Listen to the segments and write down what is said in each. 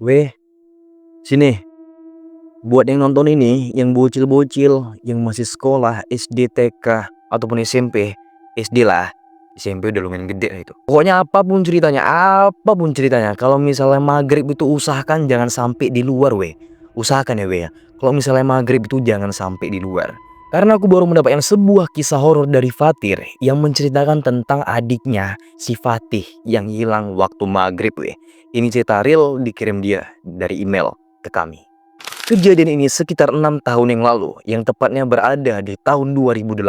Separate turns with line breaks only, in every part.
Weh, sini. Buat yang nonton ini, yang bocil-bocil, yang masih sekolah, SD, TK, ataupun SMP. SD lah. SMP udah lumayan gede lah itu. Pokoknya apapun ceritanya. Kalau misalnya maghrib itu usahakan jangan sampai di luar, weh. Usahakan ya, weh ya. Kalau misalnya maghrib itu jangan sampai di luar. Karena aku baru mendapatkan sebuah kisah horor dari Fatir yang menceritakan tentang adiknya si Fatih yang hilang waktu maghrib, weh. Ini cerita real dikirim dia dari email ke kami. Kejadian ini sekitar 6 tahun yang lalu, yang tepatnya berada di tahun 2018,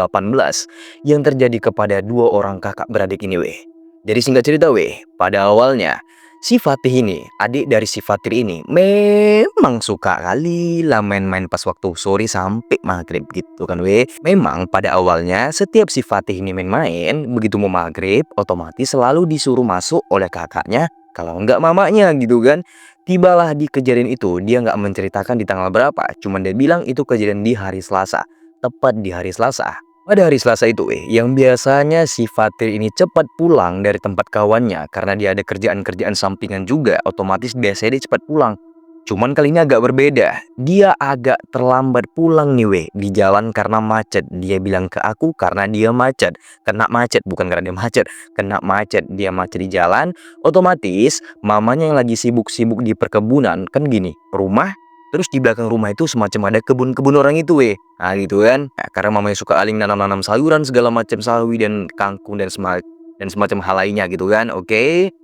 yang terjadi kepada dua orang kakak beradik ini, weh. Jadi singkat cerita, weh, pada awalnya si Fatih ini, adik dari si Fatir ini, memang suka kali lah main-main pas waktu sore sampai maghrib gitu kan, weh. Memang pada awalnya setiap si Fatih ini main-main, begitu mau maghrib, otomatis selalu disuruh masuk oleh kakaknya, kalau enggak mamanya gitu kan. Tibalah di kejadian itu, dia nggak menceritakan di tanggal berapa, cuman dia bilang itu kejadian di hari Selasa, tepat di hari Selasa. Pada hari Selasa itu, yang biasanya si Fatir ini cepat pulang dari tempat kawannya karena dia ada kerjaan-kerjaan sampingan juga, otomatis biasanya dia cepat pulang. Cuman kali ini agak berbeda, dia agak terlambat pulang nih, di jalan karena macet. Dia bilang ke aku karena dia macet, kena macet, bukan karena dia macet, kena macet, dia macet di jalan, otomatis mamanya yang lagi sibuk-sibuk di perkebunan, kan gini, rumah, terus di belakang rumah itu semacam ada kebun-kebun orang itu, nah gitu kan. Nah, karena mamanya suka aling nanam-nanam sayuran segala macam, sawi dan kangkung dan semacam hal lainnya gitu kan. Oke.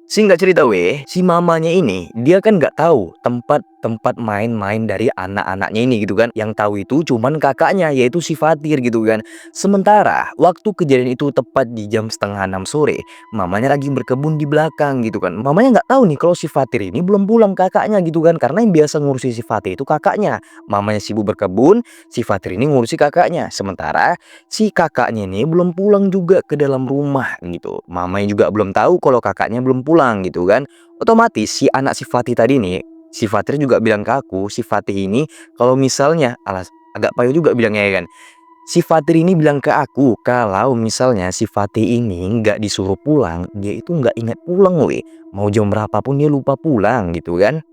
Singkat cerita, si mamanya ini dia kan nggak tahu tempat-tempat main-main dari anak-anaknya ini gitu kan. Yang tahu itu cuman kakaknya, yaitu si Fatir gitu kan. Sementara waktu kejadian itu tepat di jam setengah 6 sore, mamanya lagi berkebun di belakang gitu kan. Mamanya nggak tahu nih kalau si Fatir ini belum pulang, kakaknya gitu kan. Karena yang biasa ngurusi si Fatir itu kakaknya. Mamanya sibuk berkebun, si Fatir ini ngurusi kakaknya. Sementara si kakaknya ini belum pulang juga ke dalam rumah gitu. Mamanya juga belum tahu kalau kakaknya belum pulang gitu kan. Otomatis si anak si Fatih tadi nih, si Fatih juga bilang ke aku, si Fatih ini kalau misalnya agak payu juga bilangnya ya kan. Si Fatih ini bilang ke aku kalau misalnya si Fatih ini nggak disuruh pulang, dia itu nggak ingat pulang, weh. Mau jam berapapun dia lupa pulang gitu kan.